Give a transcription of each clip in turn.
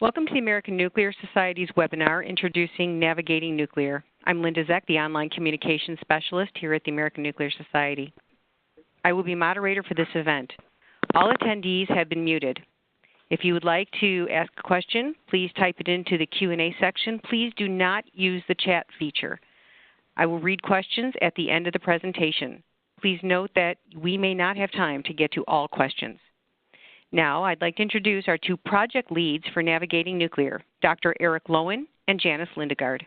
Welcome to the American Nuclear Society's webinar, Introducing Navigating Nuclear. I'm Linda Zeck, the Online Communications Specialist here at the American Nuclear Society. I will be moderator for this event. All attendees have been muted. If you would like to ask a question, please type it into the Q&A section. Please do not use the chat feature. I will read questions at the end of the presentation. Please note that we may not have time to get to all questions. Now, I'd like to introduce our two project leads for Navigating Nuclear, Dr. Eric Lowen and Janice Lindegard.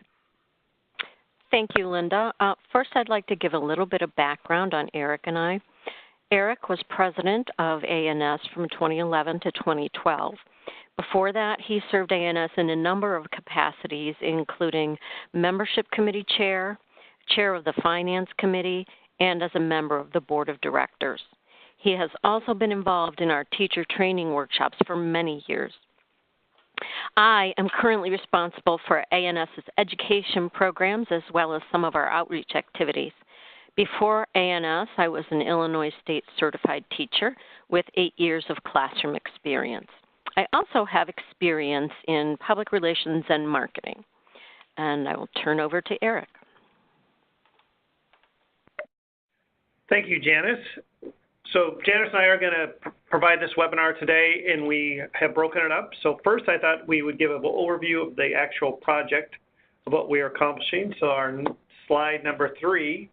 Thank you, Linda. First, I'd like to give a little bit of background on Eric and I. Eric was president of ANS from 2011 to 2012. Before that, he served ANS in a number of capacities, including membership committee chair, chair of the finance committee, and as a member of the board of directors. He has also been involved in our teacher training workshops for many years. I am currently responsible for ANS's education programs as well as some of our outreach activities. Before ANS, I was an Illinois State certified teacher with 8 years of classroom experience. I also have experience in public relations and marketing. And I will turn over to Eric. Thank you, Janice. So Janice and I are going to provide this webinar today, and we have broken it up. So first, I thought we would give an overview of the actual project of what we are accomplishing. So our slide number 3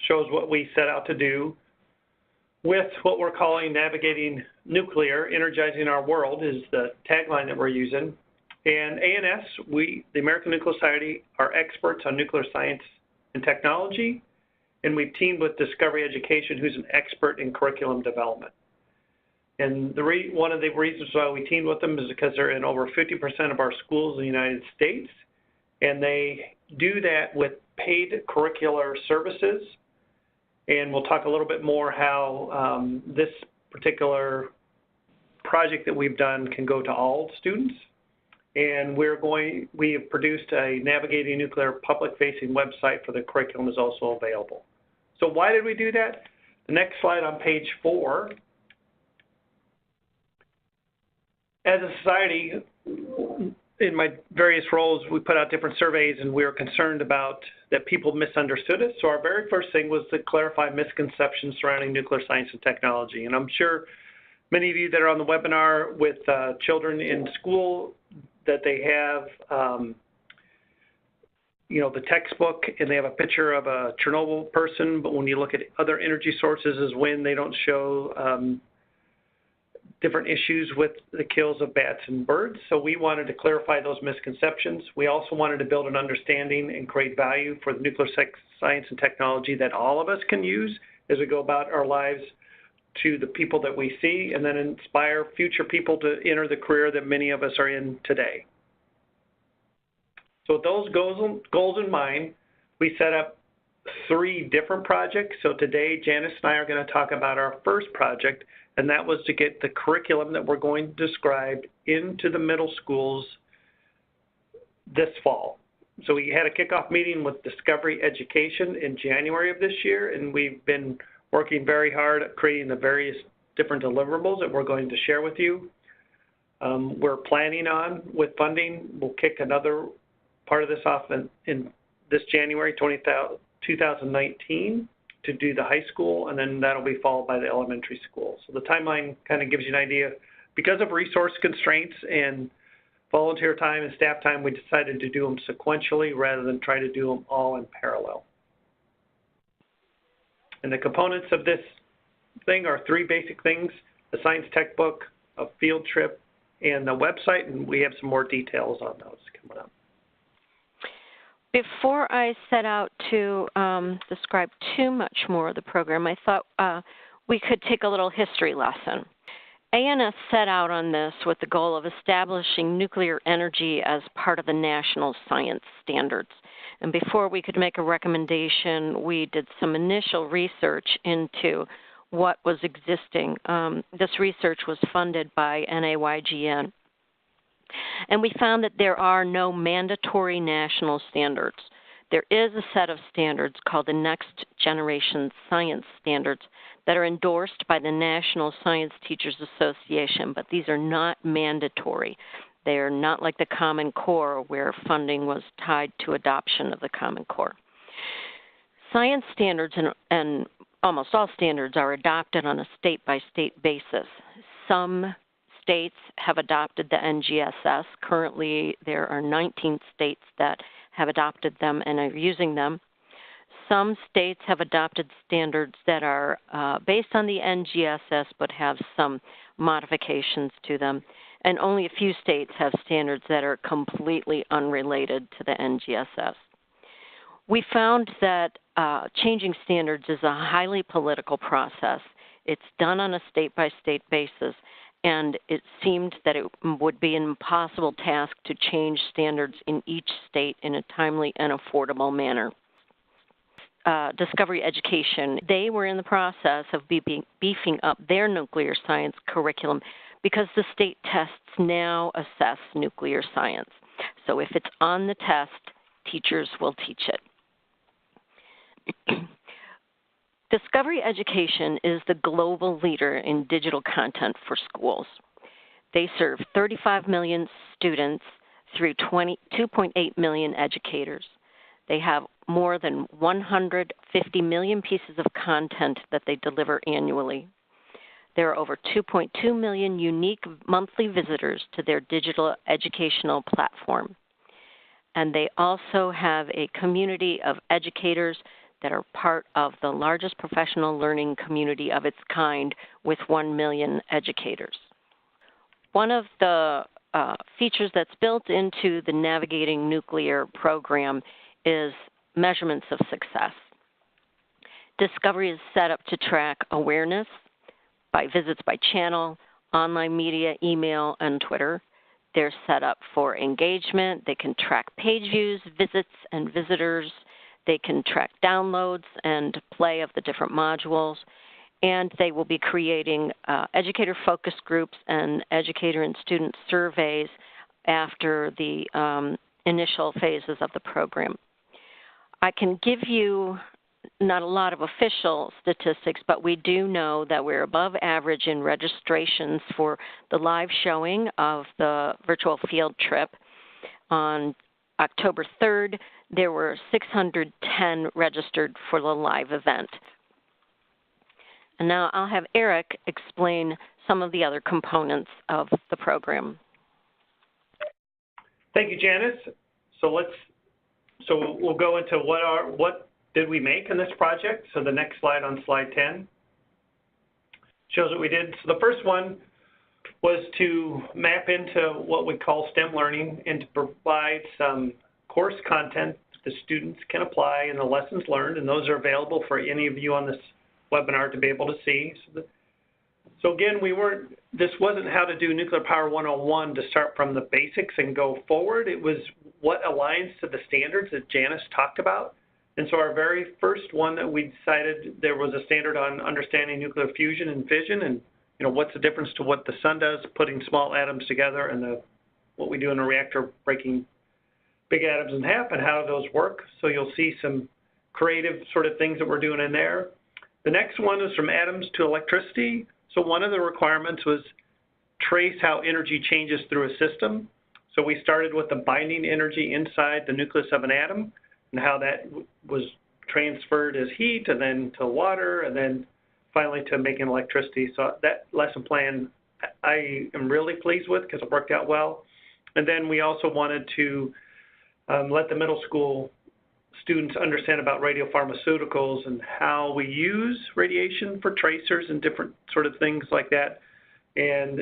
shows what we set out to do with what we're calling Navigating Nuclear, Energizing Our World is the tagline that we're using. And ANS, the American Nuclear Society, are experts on nuclear science and technology. And we've teamed with Discovery Education, who's an expert in curriculum development. And one of the reasons why we teamed with them is because they're in over 50% of our schools in the United States. And they do that with paid curricular services. And we'll talk a little bit more how this particular project that we've done can go to all students. And we have produced a Navigating Nuclear public-facing website for the curriculum is also available. So why did we do that? The next slide on page 4. As a society, in my various roles, we put out different surveys, and we were concerned about that people misunderstood it. So our very first thing was to clarify misconceptions surrounding nuclear science and technology. And I'm sure many of you that are on the webinar with children in school, that they have the textbook and they have a picture of a Chernobyl person, but when you look at other energy sources as wind, they don't show different issues with the kills of bats and birds. So we wanted to clarify those misconceptions. We also wanted to build an understanding and create value for the nuclear science and technology that all of us can use as we go about our lives to the people that we see, and then inspire future people to enter the career that many of us are in today. So with those goals in mind, we set up 3 different projects. So today, Janice and I are going to talk about our first project, and that was to get the curriculum that we're going to describe into the middle schools this fall. So we had a kickoff meeting with Discovery Education in January of this year, and we've been working very hard at creating the various different deliverables that we're going to share with you. We're planning on, with funding, we'll kick another part of this off in this January 2019 to do the high school, and then that'll be followed by the elementary school. So the timeline kind of gives you an idea. Because of resource constraints and volunteer time and staff time, we decided to do them sequentially rather than try to do them all in parallel. And the components of this thing are 3 basic things: the science tech book, a field trip, and the website, and we have some more details on those coming up. Before I set out to describe too much more of the program, I thought we could take a little history lesson. ANS set out on this with the goal of establishing nuclear energy as part of the national science standards. And before we could make a recommendation, we did some initial research into what was existing. This research was funded by NAYGN. And we found that there are no mandatory national standards. There is a set of standards called the Next Generation Science Standards that are endorsed by the National Science Teachers Association, but these are not mandatory. They're not like the Common Core, where funding was tied to adoption of the Common Core. Science standards and almost all standards are adopted on a state-by-state basis. Some states have adopted the NGSS. Currently, there are 19 states that have adopted them and are using them. Some states have adopted standards that are based on the NGSS but have some modifications to them. And only a few states have standards that are completely unrelated to the NGSS. We found that changing standards is a highly political process. It's done on a state-by-state basis, and it seemed that it would be an impossible task to change standards in each state in a timely and affordable manner. Discovery Education, they were in the process of beefing up their nuclear science curriculum because the state tests now assess nuclear science. So if it's on the test, teachers will teach it. Discovery Education is the global leader in digital content for schools. They serve 35 million students through 2.8 million educators. They have more than 150 million pieces of content that they deliver annually. There are over 2.2 million unique monthly visitors to their digital educational platform. And they also have a community of educators that are part of the largest professional learning community of its kind with 1 million educators. One of the features that's built into the Navigating Nuclear program is measurements of success. Discovery is set up to track awareness by visits by channel, online media, email, and Twitter. They're set up for engagement. They can track page views, visits, and visitors. They can track downloads and play of the different modules. And they will be creating educator focus groups and educator and student surveys after the initial phases of the program. I can give you not a lot of official statistics, but we do know that we're above average in registrations for the live showing of the virtual field trip. On October 3rd, there were 610 registered for the live event. And now I'll have Eric explain some of the other components of the program. Thank you, Janice. So we'll go into what did we make in this project. So the next slide on slide 10 shows what we did. So the first one was to map into what we call STEM learning and to provide some course content the students can apply and the lessons learned, and those are available for any of you on this webinar to be able to see. So again, this wasn't how to do Nuclear Power 101 to start from the basics and go forward. It was what aligns to the standards that Janice talked about. And so our very first one that we decided, there was a standard on understanding nuclear fusion and fission, and what's the difference to what the sun does, putting small atoms together, and what we do in a reactor, breaking big atoms in half, and how those work. So you'll see some creative sort of things that we're doing in there. The next one is from atoms to electricity. So one of the requirements was trace how energy changes through a system. So we started with the binding energy inside the nucleus of an atom and how that was transferred as heat and then to water and then finally to making electricity. So that lesson plan I am really pleased with because it worked out well. And then we also wanted to let the middle school students understand about radiopharmaceuticals and how we use radiation for tracers and different sort of things like that. And,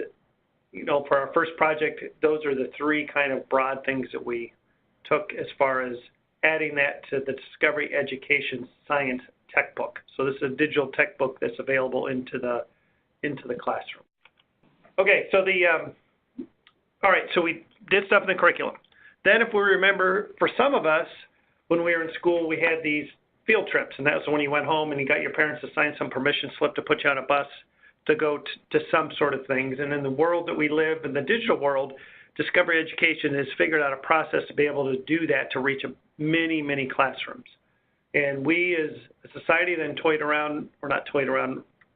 for our first project, those are the three kind of broad things that we took as far as adding that to the Discovery Education Science Techbook. So this is a digital techbook that's available into the classroom. Okay, so all right, so we did stuff in the curriculum. Then if we remember, for some of us, when we were in school, we had these field trips, and that was when you went home and you got your parents to sign some permission slip to put you on a bus to go to some sort of things. And in the world that we live, in the digital world, Discovery Education has figured out a process to be able to do that to reach many, many classrooms. And we as a society then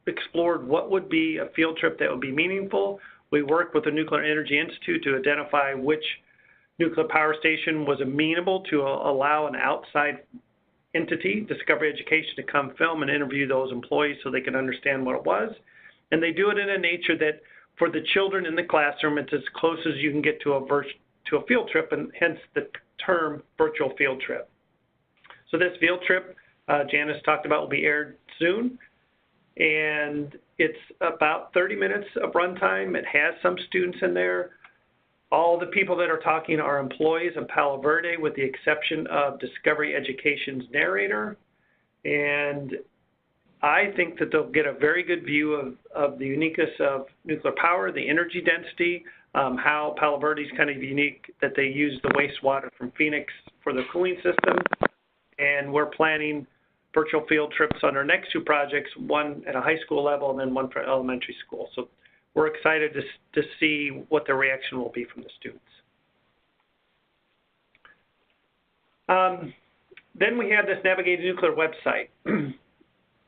explored what would be a field trip that would be meaningful, We worked with the Nuclear Energy Institute to identify which nuclear power station was amenable to allow an outside entity, Discovery Education, to come film and interview those employees so they can understand what it was. And they do it in a nature that for the children in the classroom, it's as close as you can get to a field trip, and hence the term virtual field trip. So this field trip, Janice talked about, will be aired soon. And it's about 30 minutes of runtime. It has some students in there. All the people that are talking are employees of Palo Verde, with the exception of Discovery Education's narrator. And I think that they'll get a very good view of the uniqueness of nuclear power, the energy density, how Palo Verde is kind of unique that they use the wastewater from Phoenix for the cooling system. And we're planning virtual field trips on our next two projects, one at a high school level and then one for elementary school. So we're excited to see what the reaction will be from the students. Then we have this Navigating Nuclear website.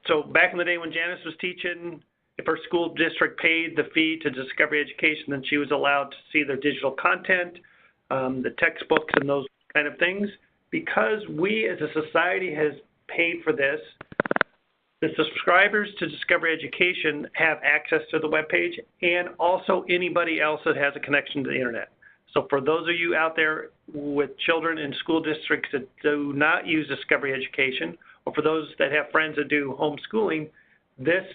So back in the day when Janice was teaching, if her school district paid the fee to Discovery Education, then she was allowed to see their digital content, the textbooks and those kind of things. Because we as a society has paid for this, the subscribers to Discovery Education have access to the webpage, and also anybody else that has a connection to the internet. So for those of you out there with children in school districts that do not use Discovery Education, or for those that have friends that do homeschooling, this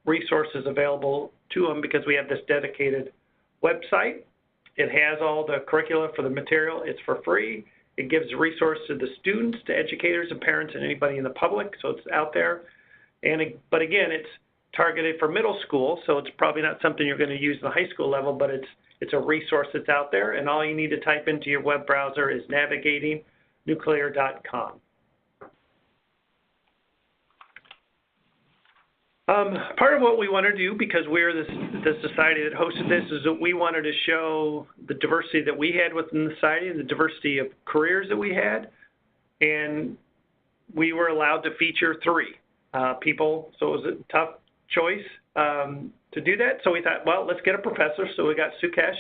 resource is available to them because we have this dedicated website. It has all the curricula for the material. It's for free. It gives a resource to the students, to educators and parents and anybody in the public, so it's out there. But again, it's targeted for middle school, so it's probably not something you're going to use in the high school level, but it's a resource that's out there, and all you need to type into your web browser is navigatingnuclear.com. Part of what we want to do, because we're the society that hosted this, is that we wanted to show the diversity that we had within the society and the diversity of careers that we had. And we were allowed to feature three people, so it was a tough choice to do that. So we thought, well, let's get a professor. So we got Sukesh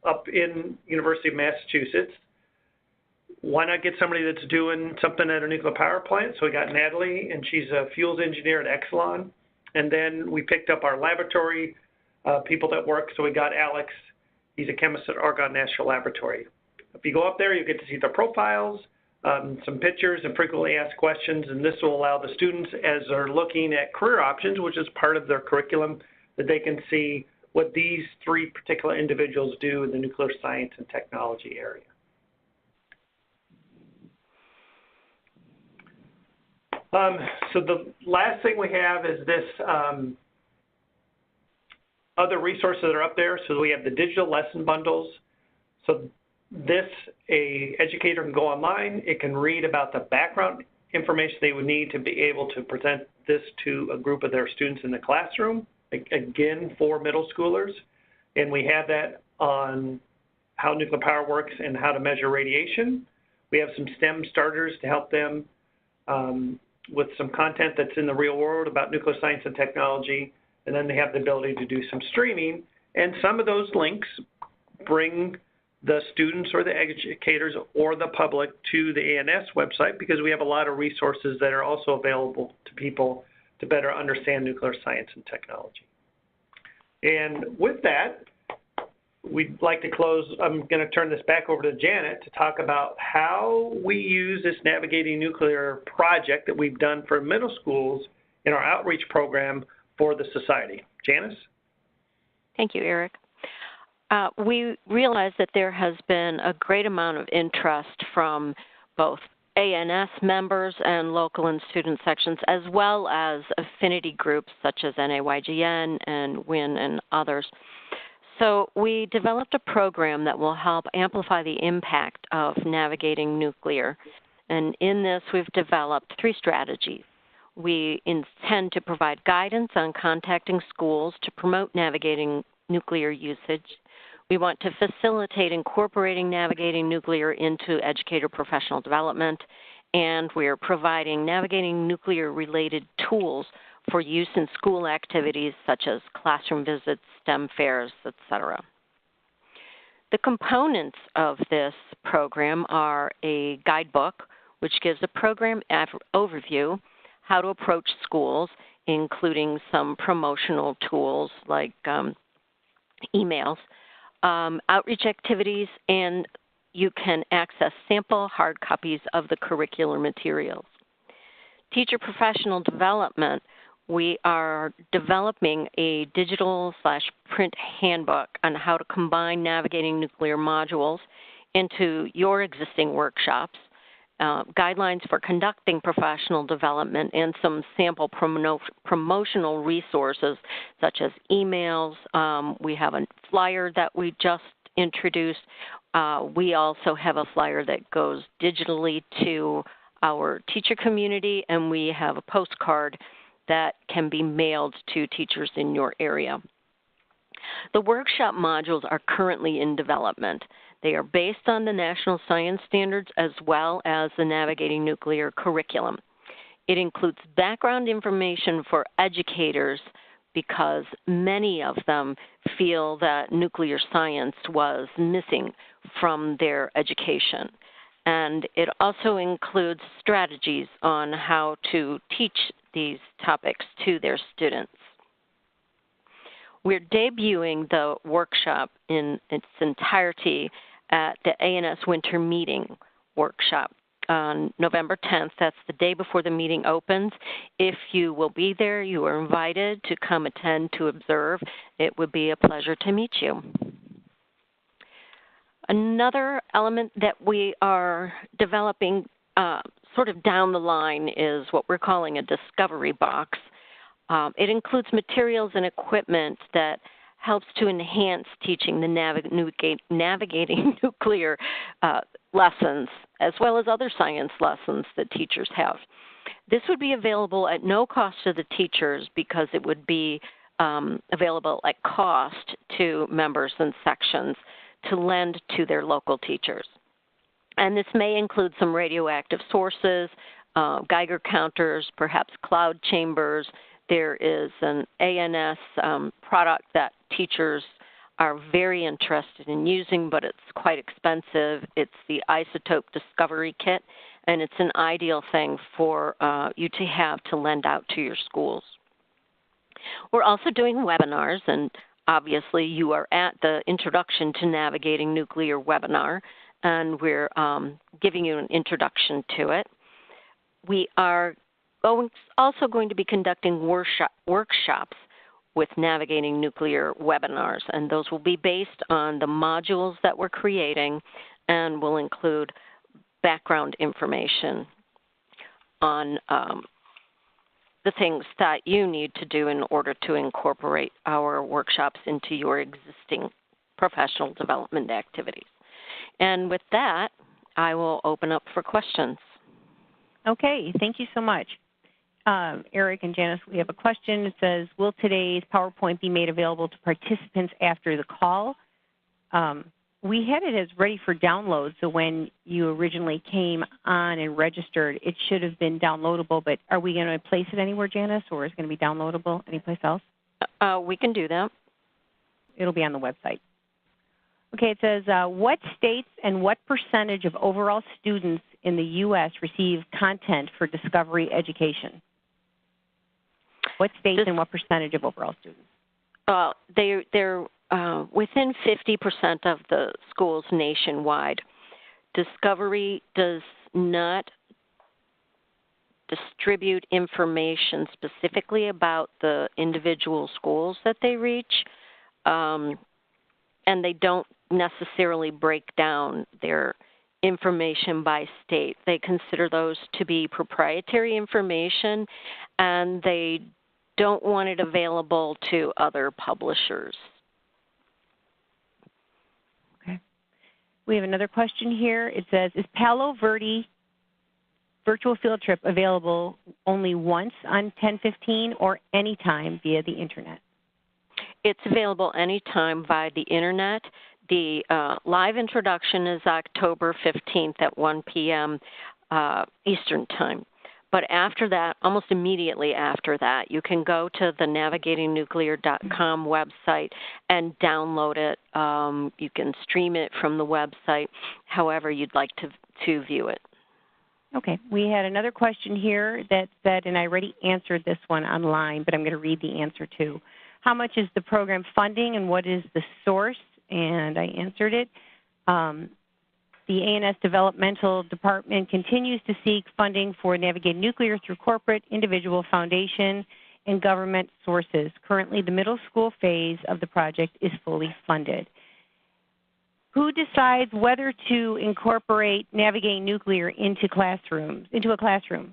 up in University of Massachusetts. Why not get somebody that's doing something at a nuclear power plant? So we got Natalie, and she's a fuels engineer at Exelon. And then we picked up our laboratory people that work. So we got Alex. He's a chemist at Argonne National Laboratory. If you go up there, you get to see their profiles, some pictures, and frequently asked questions. And this will allow the students, as they're looking at career options, which is part of their curriculum, that they can see what these three particular individuals do in the nuclear science and technology area. So the last thing we have is this other resources that are up there. So we have the digital lesson bundles. So this, a educator can go online. It can read about the background information they would need to be able to present this to a group of their students in the classroom, again, for middle schoolers. And we have that on how nuclear power works and how to measure radiation. We have some STEM starters to help them with some content that's in the real world about nuclear science and technology, and then they have the ability to do some streaming. And some of those links bring the students or the educators or the public to the ANS website, because we have a lot of resources that are also available to people to better understand nuclear science and technology. And with that, we'd like to close. I'm going to turn this back over to Janet to talk about how we use this Navigating Nuclear project that we've done for middle schools in our outreach program for the society. Janice? Thank you, Eric. We realize that there has been a great amount of interest from both ANS members and local and student sections, as well as affinity groups such as NAYGN and WIN and others. So we developed a program that will help amplify the impact of navigating nuclear. And in this, we've developed three strategies. We intend to provide guidance on contacting schools to promote navigating nuclear usage. We want to facilitate incorporating navigating nuclear into educator professional development. And we're providing navigating nuclear-related tools for use in school activities such as classroom visits, STEM fairs, etc. The components of this program are a guidebook, which gives a program overview, how to approach schools, including some promotional tools like emails, outreach activities, and you can access sample hard copies of the curricular materials. Teacher professional development, we are developing a digital/print handbook on how to combine navigating nuclear modules into your existing workshops, guidelines for conducting professional development, and some sample promotional resources such as emails. We have a flyer that we just introduced. We also have a flyer that goes digitally to our teacher community, and we have a postcard that can be mailed to teachers in your area. The workshop modules are currently in development. They are based on the National Science Standards as well as the Navigating Nuclear curriculum. It includes background information for educators because many of them feel that nuclear science was missing from their education. And it also includes strategies on how to teach these topics to their students. We're debuting the workshop in its entirety at the ANS Winter Meeting Workshop on November 10th. That's the day before the meeting opens. If you will be there, you are invited to come attend to observe. It would be a pleasure to meet you. Another element that we are developing sort of down the line is what we're calling a discovery box. It includes materials and equipment that helps to enhance teaching the navigating nuclear lessons, as well as other science lessons that teachers have. This would be available at no cost to the teachers because it would be available at cost to members and sections to lend to their local teachers. And this may include some radioactive sources, Geiger counters, perhaps cloud chambers. There is an ANS product that teachers are very interested in using, but it's quite expensive. It's the Isotope Discovery Kit, and it's an ideal thing for you to have to lend out to your schools. We're also doing webinars, and obviously you are at the Introduction to Navigating Nuclear webinar, and we're giving you an introduction to it. We are also going to be conducting workshops with Navigating Nuclear webinars, and those will be based on the modules that we're creating and will include background information on the things that you need to do in order to incorporate our workshops into your existing professional development activities. And with that, I will open up for questions. Okay, thank you so much. Eric and Janice, we have a question. It says, will today's PowerPoint be made available to participants after the call? We had it as ready for download, so when you originally came on and registered, it should have been downloadable, but are we going to place it anywhere, Janice, or is it going to be downloadable anyplace else? We can do that. It'll be on the website. Okay, it says, what states and what percentage of overall students in the U.S. receive content for discovery education? What states and what percentage of overall students? They're within 50% of the schools nationwide. Discovery does not distribute information specifically about the individual schools that they reach, and they don't necessarily break down their information by state. They consider those to be proprietary information, and they don't want it available to other publishers. Okay. We have another question here. It says, is Palo Verde virtual field trip available only once on 10/15 or anytime via the internet? It's available anytime via the internet. The live introduction is October 15th at 1 p.m. Eastern Time. But after that, almost immediately after that, you can go to the navigatingnuclear.com website and download it. You can stream it from the website, however you'd like to view it. Okay. We had another question here that said, and I already answered this one online, but I'm going to read the answer too. How much is the program funding and what is the source? And I answered it. The ANS Developmental Department continues to seek funding for Navigating Nuclear through corporate, individual, foundation, and government sources. Currently, the middle school phase of the project is fully funded. Who decides whether to incorporate Navigating Nuclear into a classroom?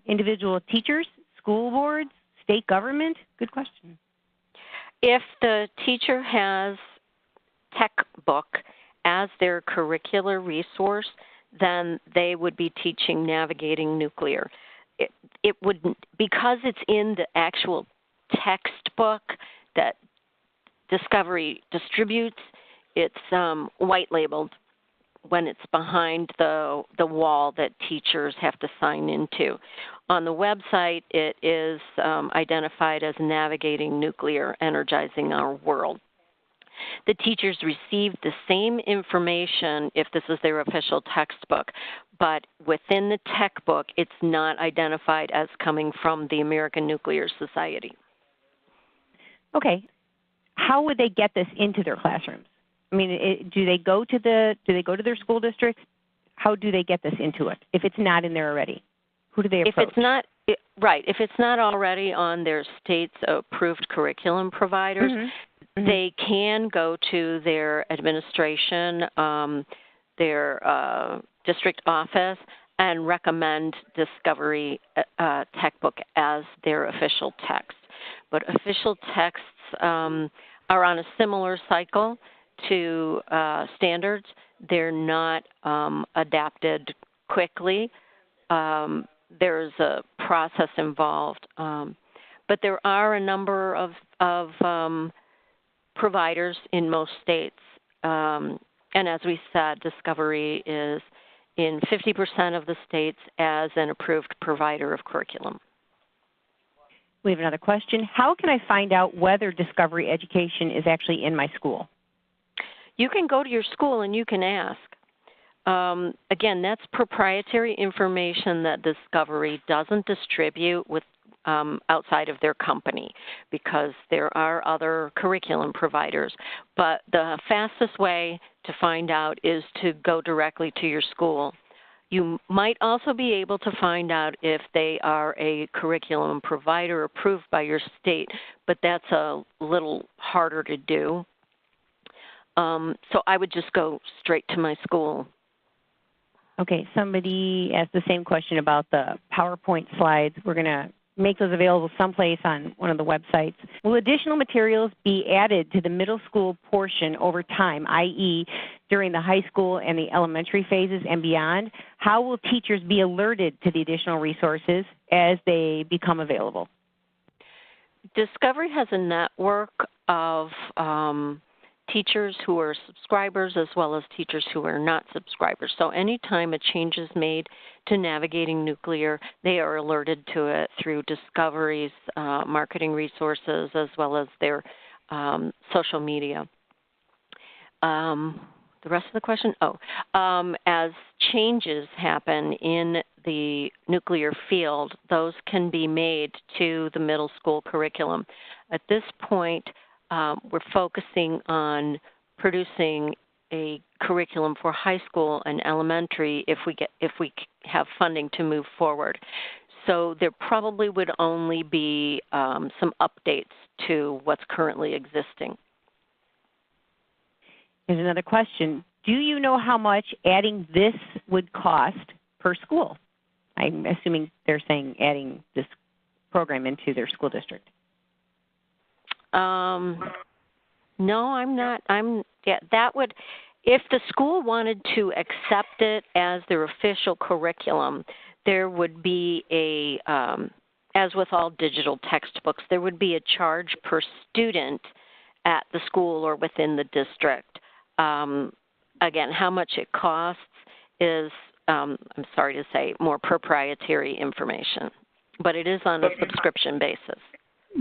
Individual teachers, school boards, state government? Good question. If the teacher has Techbook as their curricular resource, then they would be teaching Navigating Nuclear. It would, because it's in the actual textbook that Discovery distributes, it's white labeled when it's behind the wall that teachers have to sign into. On the website, it is identified as Navigating Nuclear, Energizing Our World. The teachers receive the same information if this is their official textbook, but within the Techbook, it's not identified as coming from the American Nuclear Society. Okay. How would they get this into their classrooms? I mean, do they go to their school districts? How do they get this into it if it's not in there already? Who do they approach? If it's not already on their state's approved curriculum providers, they can go to their administration, their district office, and recommend Discovery Techbook as their official text. But official texts are on a similar cycle to standards. They're not adapted quickly. There's a process involved. But there are a number of providers in most states. And as we said, Discovery is in 50% of the states as an approved provider of curriculum. We have another question. How can I find out whether Discovery education is actually in my school? You can go to your school and you can ask. Again, that's proprietary information that Discovery doesn't distribute with outside of their company because there are other curriculum providers. But the fastest way to find out is to go directly to your school. You might also be able to find out if they are a curriculum provider approved by your state, but that's a little harder to do. So I would just go straight to my school. Okay, somebody asked the same question about the PowerPoint slides. We're going to make those available someplace on one of the websites. Will additional materials be added to the middle school portion over time, i.e. during the high school and the elementary phases and beyond? How will teachers be alerted to the additional resources as they become available? Discovery has a network of teachers who are subscribers as well as teachers who are not subscribers. So anytime a change is made to Navigating Nuclear, they are alerted to it through Discovery's marketing resources as well as their social media. The rest of the question? As changes happen in the nuclear field, those can be made to the middle school curriculum. At this point, we're focusing on producing a curriculum for high school and elementary if we have funding to move forward. So there probably would only be some updates to what's currently existing. Here's another question. Do you know how much adding this would cost per school? I'm assuming they're saying adding this program into their school district. No, I'm not. That would, if the school wanted to accept it as their official curriculum, there would be as with all digital textbooks, there would be a charge per student at the school or within the district. Again, how much it costs is, I'm sorry to say, more proprietary information. but it is on a subscription basis.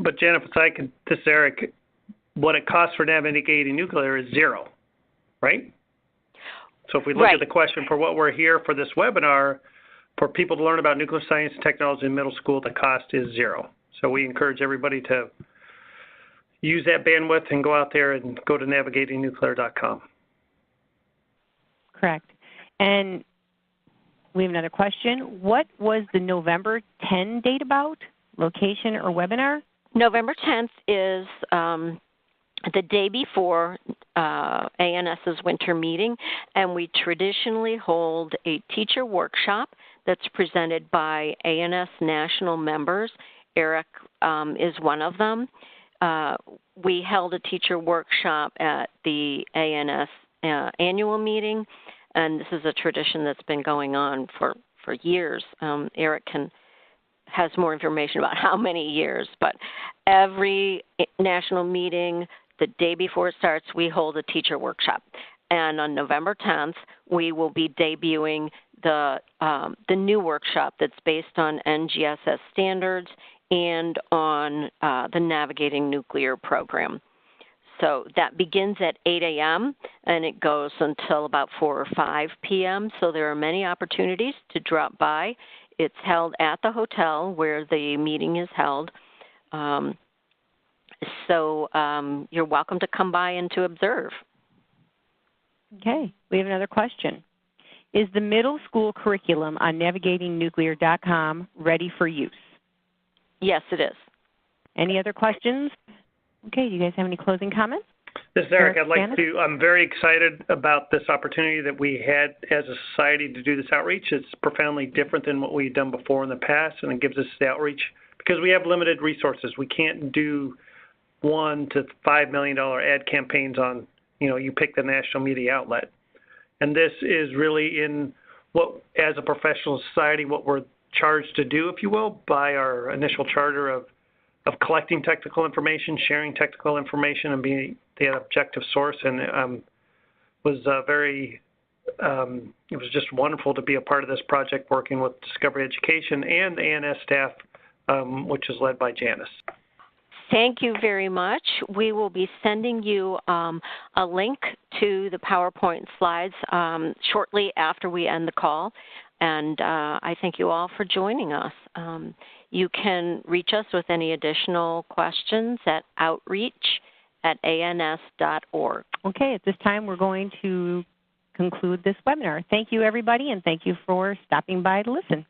But Janet, if I could, this is Eric, what it costs for navigating nuclear is $0, right? So if we look at the question for what we're here for this webinar, for people to learn about nuclear science and technology in middle school, the cost is $0. So we encourage everybody to use that bandwidth and go out there and go to navigatingnuclear.com. Correct. And we have another question. What was the November 10 date about? Location or webinar? November 10th is the day before ANS's winter meeting, and we traditionally hold a teacher workshop that's presented by ANS national members. Eric is one of them. We held a teacher workshop at the ANS annual meeting, and this is a tradition that's been going on for years. Eric has more information about how many years, but every national meeting, the day before it starts, we hold a teacher workshop. And on November 10th, we will be debuting the new workshop that's based on NGSS standards and on the Navigating Nuclear program. So that begins at 8 a.m. and it goes until about 4 or 5 p.m. So there are many opportunities to drop by. It's held at the hotel where the meeting is held. So you're welcome to come by and to observe. Okay, we have another question. Is the middle school curriculum on navigatingnuclear.com ready for use? Yes, it is. Any other questions? Okay, do you guys have any closing comments? This is Eric. I'm very excited about this opportunity that we had as a society to do this outreach. It's profoundly different than what we've done before in the past, and it gives us the outreach because we have limited resources. We can't do $1 to $5 million ad campaigns on, you pick the national media outlet. And this is really in what, as a professional society, what we're charged to do, if you will, by our initial charter of collecting technical information, sharing technical information, and being the objective source. And it was just wonderful to be a part of this project, working with Discovery Education and the ANS staff, which is led by Janice. Thank you very much. We will be sending you a link to the PowerPoint slides shortly after we end the call. And I thank you all for joining us. You can reach us with any additional questions at outreach@ans.org. Okay, at this time we're going to conclude this webinar. Thank you, everybody, and thank you for stopping by to listen.